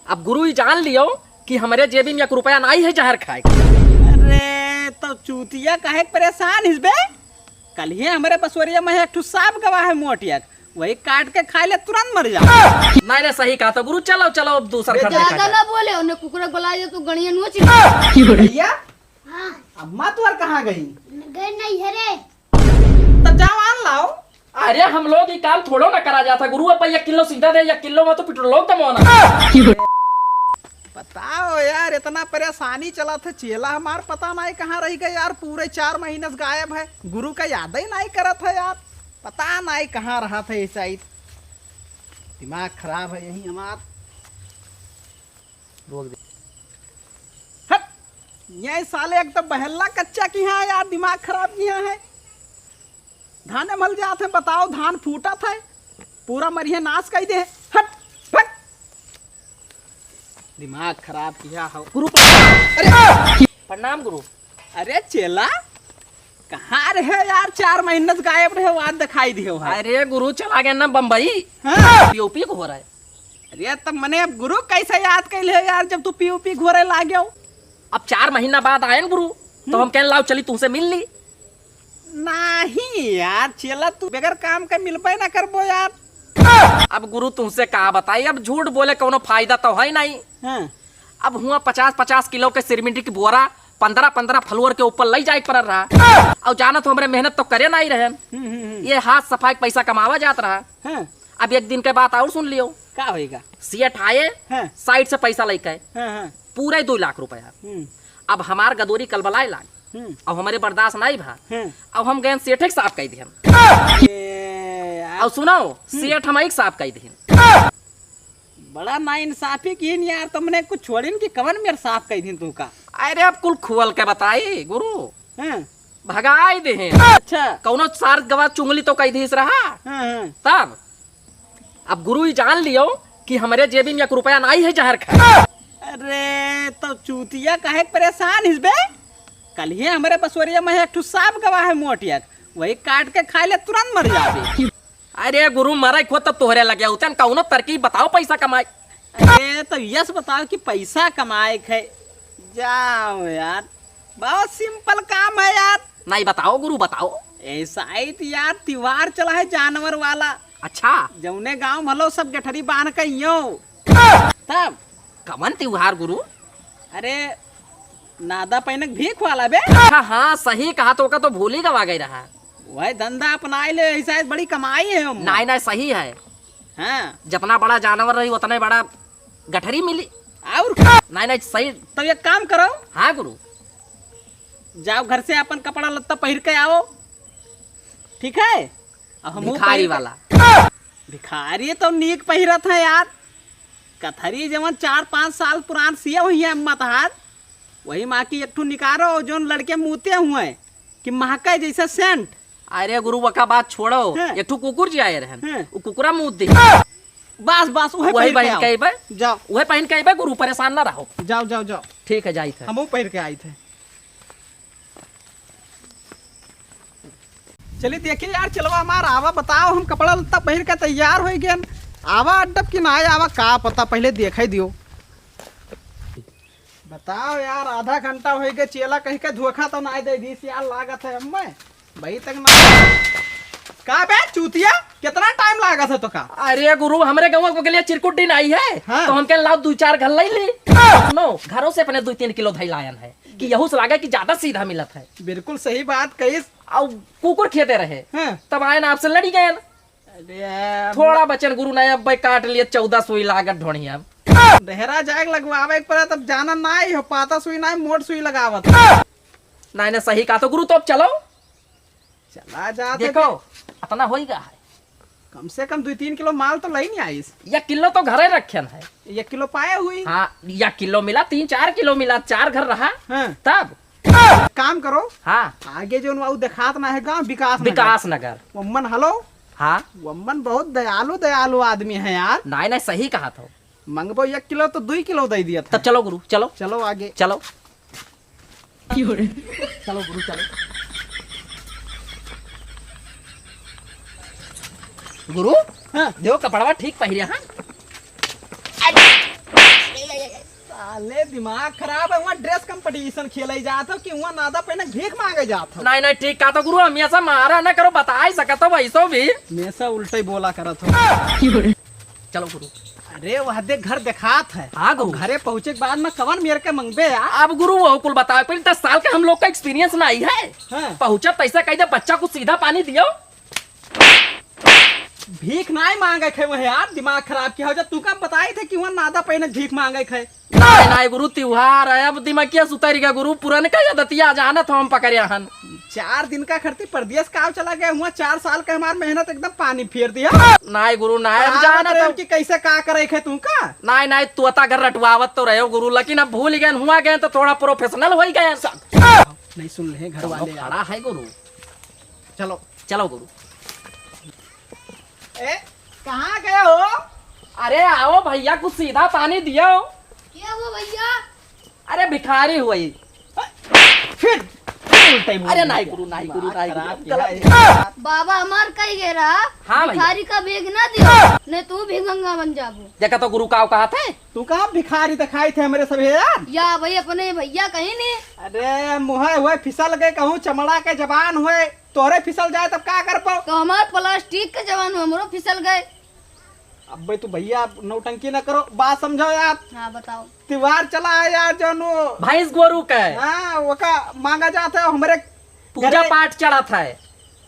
अब गुरु ही जान लियो कि हमारे जेबी में 1 रुपया नहीं है जहर खाए। अरे तो चूतिया काहे परेशान हिस बे? कल ही हमारे बसवरिया में एक ठो सांप गवा है मोटिया, वही काट के खा ले तुरंत मर जा। नहीं नहीं सही कहा तो गुरु, चलो चलो अब दूसरा घर देखा ज्यादा जाए। ना बोले, उन्हें कुकुरा बुला दे तो गणिया नुआ भैया हां अम्मा तुअर कहाँ गई? गए नहीं है रे। तो जाओ आन लाओ। अरे हम लोग ये काम थोड़ो ना करा जाता गुरु, अब 1 किलो सीधा दे, 1 किलो में तो पेट्रोल कमाना। बताओ यार, इतना परेशानी चला था, चेला हमार पता नहीं कहाँ रह गए यार, पूरे 4 महीने से गायब है। गुरु का याद ही नहीं करा था यार, पता नहीं कहाँ रहा था इस साइड। दिमाग खराब है यही हमार। हट, ये साले एक तो बहल्ला कच्चा की है यार, दिमाग खराब किया है। धाने मल जाते बताओ, धान फूटा था पूरा मरिया नाश कर दे। हट हट, दिमाग खराब किया हो गुरु अरे प्रणाम गुरु। अरे चेला कहाँ रहे यार, 4 महीने से गायब रहे, आज दिखाई दियो है। अरे गुरु चला गया ना बम्बई, हाँ? पीओपी को हो रहा है। अरे तब मैंने अब गुरु कैसे याद कर ले यार, जब तू पीओपी घोरे लागे हो। अब 4 महीना बाद आए न गुरु, तो हम कहने लाओ चली तुमसे मिल ली। नहीं यार चेला, तू बगैर काम का मिलबे ना करबो यार। अब गुरु तुमसे कहा बताई, अब झूठ बोले कोनो फायदा तो है नहीं। हाँ? अब हुआ 50-50 किलो के सिरमिंटी की बोरा 15-15 फ्लोर के ऊपर ले जाए पड़ रहा। और जाना तो हमारे मेहनत तो करे नहीं रहे, ये हाथ सफाई पैसा कमावा जात रहा। हाँ? अब एक दिन के बाद और सुन लियो, क्या होएगा? सीएट आए हाँ? साइड से पैसा लेके हाँ, हाँ, पूरे 2 लाख रुपया। अब हमार गदोरी कलबलाए लाग, अब हमारे बर्दाश्त नहीं भा। हाँ। अब हम गए सेठ के साफ कह दिए, ये यार, और सुनो सेठ हम एक साफ कह दिए। बड़ा ना इंसाफी की यार, तुमने कुछ छोड़िन की कवन मेरे साफ कह दी तू का। अरे अब कुल खुवल के बताई गुरु, हाँ? भगाई दे अच्छा। कौनो सार गवा चुंगली तो कह दी रहा। हाँ, हाँ। तब अब गुरु ही जान लियो कि हमारे जेबी में 1 रुपया नहीं है जहर खाए। अरे तो चूतिया काहे परेशान हिस बे? कल ही हमारे बसवरिया में एक ठो सांप गवा है मोटिया, वही काट के खा ले तुरंत मर जाबे। अरे गुरु मरे खो तब तोहरे लगे उतन कौनो तरकीब बताओ पैसा कमाए। अरे तो यस बताओ कि पैसा कमाए है। जाओ यार, बहुत सिंपल काम है यार। नहीं बताओ गुरु बताओ। ऐसा ही तो यार त्योहार चला है जानवर वाला, अच्छा जौने गांव भलो सब गठरी बांध के यो तब। कवन त्योहार गुरु? अरे नादा पैनक भीख वाला बे। अच्छा हाँ सही कहा, तो का तो भूल ही गवा गई रहा। वह धंधा अपनाए ले, ऐसा बड़ी कमाई है हम। नहीं नहीं सही है, हाँ? जितना बड़ा जानवर रही उतना बड़ा गठरी मिली। और नहीं नहीं सही। तो एक काम करो, हाँ गुरु, जाओ घर से अपन कपड़ा लत्ता पहन के आओ, ठीक है? अब हमहू भिखारी पहिर के- वाला। भिखारी तो नीक पहिरत है यार, कथरी जवन 4-5 साल पुरान सिया हुई है अम्मा तहार, वही माँ की एक ठू निकारो जो लड़के मुँहते हुए कि महका जैसा सेंट। अरे गुरु वका बात छोड़ो, हाँ। एक ठो कुकुर जी आए रहन, हाँ। वो कुकुरा मुँह दी बस बस वही वही पहिर पहन के के अइबे, आओ। जाओ वही पहन के अइबे गुरु, परेशान ना रहो। जाओ जाओ जाओ, ठीक है जाई थे। हमहू पहिर के आई थे। चलिए देखिए यार, चलवा हमारा आवा, बताओ हम कपड़ा लत्ता पहिर के तैयार हो गए, आवा अड्डब की ना आवा का पता, पहले देखे दियो। बताओ यार, आधा घंटा हो गए, चेला कहीं के धोखा तो ना दे दी यार, लागत है अम्मा भाई तक ना। का बे चूतिया, कितना टाइम लागत है तो का? अरे गुरु हमारे गाँव के लिए चिरकुट दिन आई है, हाँ। तो हम कह लाओ 2-4 घर ले ली। सुनो घरों से अपने 2-3 किलो धई लायन है कि यहू से लागे कि ज्यादा सीधा मिलत है। बिल्कुल सही बात कही। और कुकुर खेते रहे, हाँ। तब आए ना आपसे लड़ी गए। अरे यार, थोड़ा बचन गुरु ने अब काट लिए 14 सुई लागत ढोणिया। देहरा जाग लगवावे पर तब जाना ना ही हो पाता, सुई ना मोट सुई लगावत। नहीं नहीं सही कहा, तो गुरु तो अब चलो चला जाते देखो अपना हो ही गया है। कम से कम 2-3 किलो माल तो लई नहीं आई। 1 किलो तो घरे रखन है। 1 किलो पाए हुई। हाँ 1 किलो मिला, 3-4 किलो मिला, 4 घर रहा। हाँ। तब काम करो, हाँ आगे जो वो दिखात ना है गाँव विकास नगर। वम्मन हेलो, हाँ वम्मन बहुत दयालु दयालु आदमी है यार। नहीं नहीं सही कहा था। मंगबो 1 किलो तो 2 किलो दे दिया था। तब चलो गुरु चलो चलो आगे चलो चलो गुरु चलो। गुरु हाँ। देखो कपड़वा ठीक पहिरे। हाँ साले दिमाग खराब है। वहाँ ड्रेस कंपटीशन खेले जात हो कि वहाँ नादा पहने भीख मांगे जात हो। नहीं नहीं ठीक कहा तो गुरु, हम ऐसा मारा न करो, बता ही सकत हो वैसो भी। हमेशा उल्टे ही बोला करत हो। चलो गुरु। अरे वह देख घर दिखात है। हाँ गुरु। घरे पहुँचे के बाद में कवन मेरे के मंगबे यार। अब गुरु वो कुल बताओ, पहले 10 साल का हम लोग का एक्सपीरियंस नहीं है। हाँ। पहुंचा पैसा कही दे, बच्चा को सीधा पानी दियो। भीख नहीं मांगे खे वह यार, दिमाग खराब किया हो। जब तू कब बताई थे कि वहाँ नादा पहने भीख मांगे खे। नहीं नहीं गुरु, त्योहार है, अब दिमागिया सुतारी का गुरु, पुराने का दतिया जानत हम पकड़े हन। 4 दिन का खर्ची परदेश का चला गया हुआ। 4 साल का हमार मेहनत एकदम पानी फेर दिया। नहीं गुरु नहीं, अब जानत हम कि कैसे का करे खे तू का। नहीं नहीं, तू अता घर रटवावत तो रहे हो गुरु, लेकिन अब भूल गए हुआ गए तो थोड़ा प्रोफेशनल हो गए। नहीं सुन ले घर वाले यार। खड़ा है गुरु। चलो चलो गुरु। ए कहाँ गए हो? अरे आओ भैया, कुछ सीधा पानी दियो। क्या हुआ भैया? अरे भिखारी हुई। फिर उल्टे मुंह अरे में नहीं गया। गुरु, नहीं गुरु, दिमाग नहीं खराब गुरु, किया गलत। है यार। बाबा हमार कही गए रहा। हाँ भैया। भिखारी का बेग ना दियो, नहीं तू भी गंगा बन जाबो। देखा तो गुरु का कहा थे। तू कहाँ भिखारी दिखाई थे हमारे सभी यार। या भाई अपने भैया कहीं नहीं। अरे मुँह हुए फिसल गए, कहूँ चमड़ा के जबान हुए, तोरे फिसल जाए तब क्या कर पाओ। तो हमार प्लास्टिक के जवान हमरो फिसल गए। अब भाई तू भैया नौटंकी न करो, बात समझो यार। हाँ बताओ। त्योहार चला है यार जानू। भैंस गोरू का है। हाँ वो का मांगा जाता है हमारे पूजा घरे। पाठ चढ़ा था,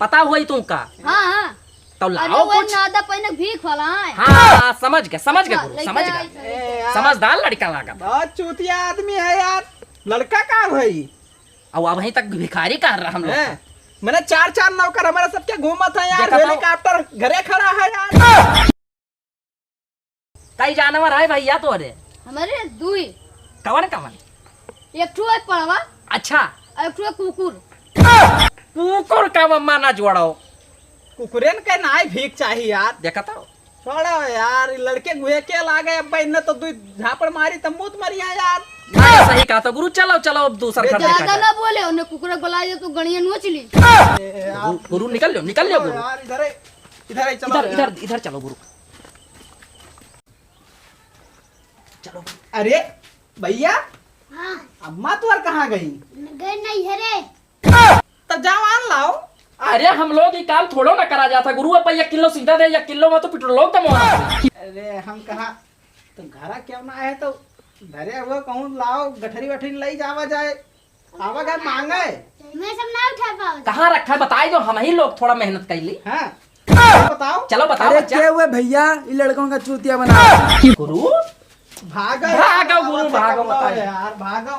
पता हुई तुमका। हाँ हाँ। तो अरे लाओ वो कुछ। नादा पहने भीख वाला है। हाँ समझ गए गुरु, लेके समझ आए गए। थे। ए यार, समझदार लड़का लगा। बहुत चूतिया आदमी है यार। लड़का का भाई और अब वहीं तक भिखारी कर रहा हम लोग। है। मैंने 4 नौकर हमारे सबके घूमत है यार। देखा तो- हेलीकॉप्टर घरे खड़ा है यार। कई जानवर है भैया तो। अरे हमारे दुई, कवन कवन? एक ठो है पड़वा, अच्छा, और एक ठो है कुकुर। कुकुर का मम्मा ना जोड़ो। कुकुरेन के नाई भीख चाहिए यार। देखा तो। छोड़ो यार, ये लड़के गुहे के लागे। अब भाई ने तो दू झापड़ मारी तब मुत मरिया यार। नहीं सही कहा तो गुरु, चलो चलो अब दूसरा घर देखा ज्यादा जाए। ना बोले, उन्हें कुकुर बुला दे तो गणिया नोच ली। ए यार, गुरु निकल लो गुरु। यार इधर ही चलो इधर यार। इधर इधर चलो गुरु। चलो। अरे भैया, हाँ अम्मा तुअर कहाँ गई? गए नहीं है रे। तब जाओ आन लाओ। अरे हम लोग ये काम थोड़ो ना करा जाता गुरु। अब 1 किलो सीधा दे, 1 किलो में तो पेट्रोल दम हो। अरे हम कहा तो घरा क्यों ना है तो धरे हुए कहूँ लाओ, गठरी वठरी लाई जावा जाए। आवा गए मांगे। मैं सब ना उठा पाओ। कहाँ रखा है बताई दो, हम ही लोग थोड़ा मेहनत कर ली। हाँ बताओ। चलो बताओ अरे बच्चा। क्या हुआ भैया, ये लड़कों का चूतिया बना। गुरु भागो भागो गुरु, भागो, बताओ। यार भागो।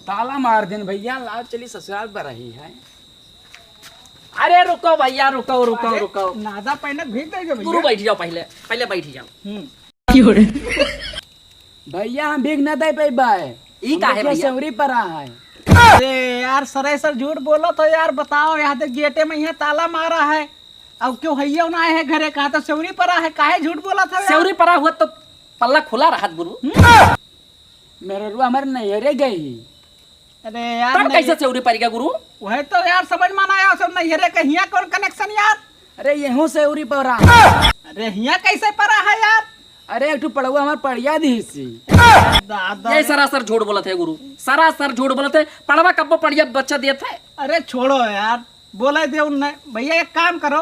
ताला मार देन भैया, लाओ चली ससुराल पर रही है। अरे रुको भैया, रुको रुको अरे, रुको। नादा पहने भीग देंगे गुरु भैया। बैठ जाओ, पहले बैठ जाओ। भैया हम भीग न दे पे बाय, ई का है भैया? सौरी पर है। अरे यार सरासर झूठ बोलो तो यार। बताओ यहाँ तक गेटे में यहाँ ताला मारा है। अब क्यों हैया ना है घरे, कहा तो सेवरी परा है, काहे झूठ बोला था यार? सेवरी परा हुआ तो पल्ला खुला रहा गुरु। मेरे रुआ हमारे नैहरे गई। अरे यार तब नहीं- कैसे सेवरी पड़ेगा गुरु? वही तो यार समझ में ना आया सब। नैहरे का हिया कौन कनेक्शन यार? अरे यहूं सौरी पर अरे हिया कैसे परा है यार? अरे एक पड़ुआ हमारे पड़िया दी सी। दादा ये सरासर झूठ बोला थे गुरु, सरासर झूठ बोला थे। पड़वा कब पड़िया बच्चा दिया था। अरे छोड़ो यार, बोले दे उनने। भैया एक काम करो,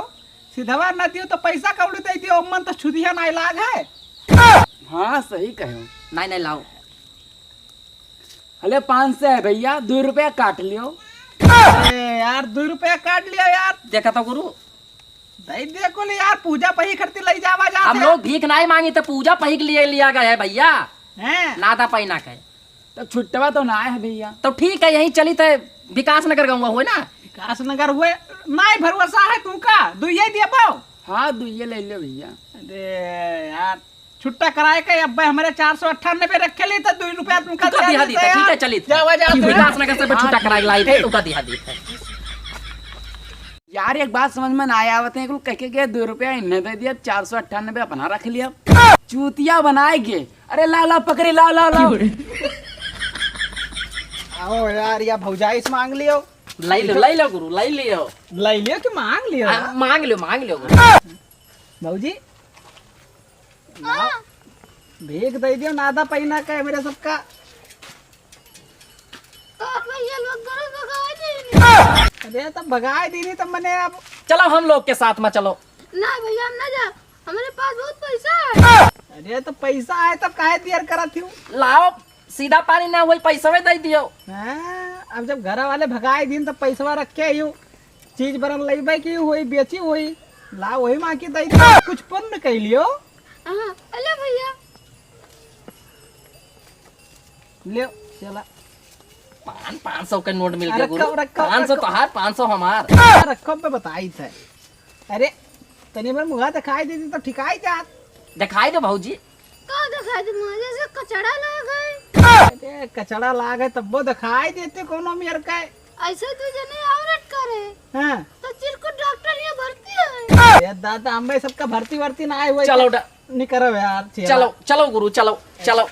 सीधवा न दियो तो पैसा कौड़ी दे दियो। मन तो छुदिया ना इलाज है। हाँ सही कहो। नहीं लाओ। अरे 500 है भैया, 2 रुपया काट लियो। अरे यार 2 रुपया काट लिया यार। देखा था गुरु, दे देखो ले यार, पूजा पही करती लई जावा जा। हम लोग भीख नहीं मांगी तो पूजा पही के लिए लिया गया है भैया। हैं? नादा पैना का है। तो छुट्टवा तो ना है भैया। तो ठीक है, यही चली थे विकास नगर गाँव हुए ना। विकास नगर हुए नहीं भरोसा है तुमका। दुइये दिए पाओ। हाँ दुइये ले लियो भैया। अरे यार छुट्टा कराए के अब हमारे 498 रखे ली तो 2 रुपया तुमका तुका दिहा दी था, ठीक है चली थी। जावा जा विकास नगर से छुट्टा करा के लाई थे, तुका दिहा दी था। यार एक बात समझ में ना आया आवत है, कह के गए 2 रुपया इन्हें दे दिया, 498 अपना रख लिया। चूतिया बनाएगे। अरे ला ला पकड़ी, ला ला ला। आओ यार, या भौजाइश मांग लियो। लाई लो गुरु, लाई लियो। लाई लियो कि मांग लियो? मांग लियो गुरु। भौजी भीख दे दियो नादा पैना का मेरे सबका। भैया लोग घर भगाए नहीं। अरे तब भगाए दी नहीं तब मैंने अब। चलो हम लोग के साथ में चलो। ना भैया हम ना जा, हमारे पास बहुत पैसा है। अरे तो पैसा है तब काहे देर करा थी? लाओ सीधा पानी ना वही पैसा दे दियो। अब जब घर वाले भगाए दिन तब पैसा रख के यूं चीज बरन लेबे की हुई बेची हुई ला वही माँ की दई कुछ पुण्य कह लियो। हाँ, अले भैया ले चला 500 के नोट मिल गया रखो, गुरु। रखो, 500 रखो। तो हार 500 हमार। रखो पे बताई थे। अरे तनी बार मुँह दिखाई देती तो ठिकाई जात। दिखाई दो भाऊजी। का दिखाई दे, मुझे से कचड़ा लग गए। अरे कचड़ा लागे तब वो दिखाई देते कोनो मेर का। ऐसे तू जने औरत करे हाँ तो चिरकुट डॉक्टर ये भर्ती है। ये दादा हमें सबका भर्ती वर्ती ना आए हुए। चलो नहीं करो यार चलो चलो गुरु चलो चलो।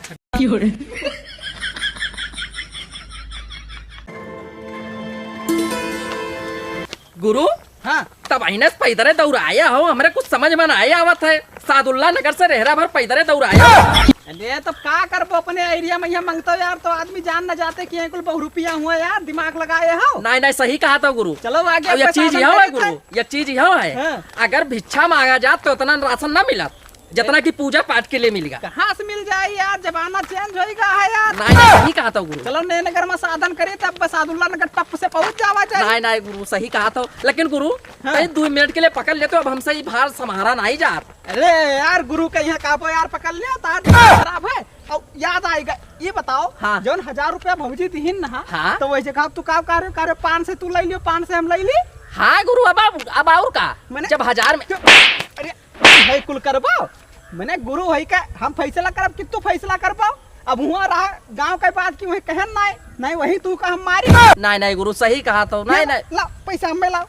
गुरु हाँ तब अहिने पैदरे दौड़ाया हो, हमरे कुछ समझ में ना आया आवत है। सादुल्ला नगर से रेहरा भर पैदरे दौड़ाया हो। अरे तो का करबो अपने एरिया में यहाँ मांगते हो यार तो आदमी जान न जाते कि कुल बहु रुपया हुआ यार दिमाग लगाए हो। नहीं नहीं सही कहा था गुरु। चलो आगे अब ये पैसा चीज हम यह है देते हैं। गुरु, ये चीज यह है। हाँ। अगर भिक्षा मांगा जात तो उतना राशन ना मिला जितना की पूजा पाठ के लिए मिलेगा। कहाँ से मिल जाए यार जमाना चेंज होएगा है यार। नहीं नहीं सही कहा था गुरु। चलो नए नगर में साधन करे तब बस सादुल्ला नगर टप से पहुंच जावा चाहिए। नहीं नहीं गुरु सही कहा था। लेकिन गुरु हाँ। कहीं 2 मिनट के लिए पकड़ लेते हो, अब हमसे ही भार संभारा नहीं जा। अरे यार गुरु का यहाँ काबो यार पकड़ लिया तार खराब है। और याद आएगा ये बताओ हाँ। जौन 1000 रुपया भौजी दीहिन ना हाँ। तो वैसे कहा तू का कार्य 5 से तू ले लियो 5 से हम ले ली। हाँ गुरु अब और का मैंने- जब 1000 में अरे भाई कुल करबो मैंने गुरु है का हम फैसला करब कि तू फैसला कर पाओ। अब हुआ रहा गांव के बात की वही कहन नहीं नहीं वही तू का हम मारी। नहीं नहीं गुरु सही कहा तो। नहीं नहीं ला पैसा हमें लाओ।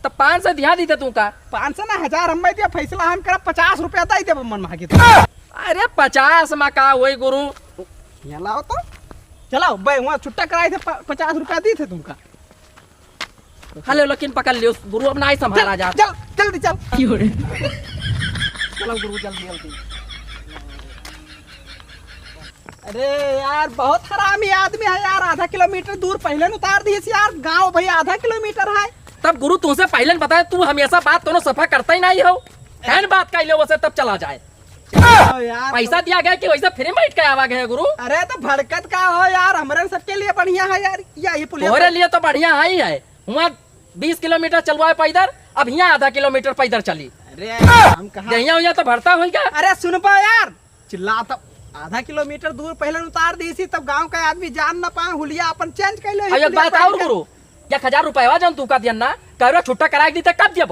तब 5 से ध्यान दीते तू का। 500 ना 1000 हमें दिया फैसला हम करब 50 रुपया दे देब मन मांगे तो। अरे 50 में का वही गुरु। यहाँ लाओ तो चलो भाई वहाँ छुट्टा कराए थे 50 रुपया दी थे तुमका। हेलो लेकिन पकड़ लियो गुरु, अब नहीं संभाला जा। चल जल्दी चल। चलो गुरु जल्दी जल्दी। अरे यार बहुत हरामी आदमी है यार। आधा किलोमीटर दूर पहले उतार दिए यार। गांव भाई आधा किलोमीटर है। तब गुरु तुमसे पहले बताया, तू हमेशा बात दोनों सफा करता ही नहीं हो। एन बात कर लो वैसे तब चला जाए। यार पैसा दिया गया कि वैसे फ्री बैठ के आवा गए गुरु। अरे तो भड़कत का हो यार हमारे सबके लिए बढ़िया है यार। यही पुलिस तोहरे लिए तो बढ़िया ही है। वहाँ 20 किलोमीटर चलवाए पैदल, अब यहाँ आधा किलोमीटर पैदल चली। अरे हम कहा यहाँ तो भरता होगा। अरे सुन पा यार चिल्ला तो आधा किलोमीटर दूर पहले उतार दी थी तब गांव का आदमी जान न पाए हुलिया अपन चेंज कर ले। एक बात और गुरु, 1000 रुपया जन तू का दिया ना कह छुट्टा करा दी कब दिया।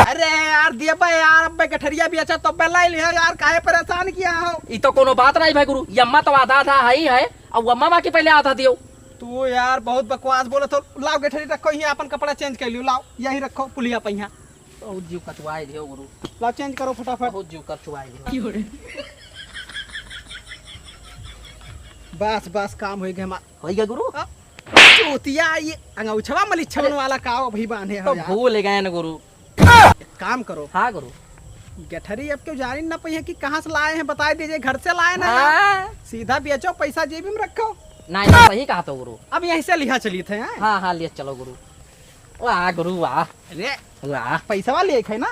अरे यार दिए यार अब गठरिया भी अच्छा तो बेला लिया यार काहे परेशान किया हो। ये तो कोनो बात नहीं भाई गुरु, यम्मा तो आधा आधा ही है और अम्मा माँ के पहले आधा दियो। तू यार बहुत बकवास बोले तो लाओ गठरी रखो यहाँ अपन कपड़ा चेंज कर लियो। लाओ यही रखो पुलिया पे यहाँ। बहुत जीव कचवाए दियो गुरु, लाओ चेंज करो फटाफट। बहुत जीव कचवाए दियो। बस बस काम हो गया हमारा। हो गया गुरु। चोतिया ये अंगूछवा मलिच्छवन वाला काव भी बांधे हो तो यार। भूल गए ना गुरु। एक काम करो हाँ गुरु। गठरी अब क्यों जानी ना पाई कि कहाँ से लाए हैं बता दीजिए। घर से लाए ना हाँ। सीधा बेचो पैसा जेबी में रखो। नहीं नहीं सही कहा तो गुरु। अब यहीं से लिहा चली थे। हाँ हाँ लिए चलो गुरु। वाह गुरु वाह। अरे वाह पैसा वाले है ना।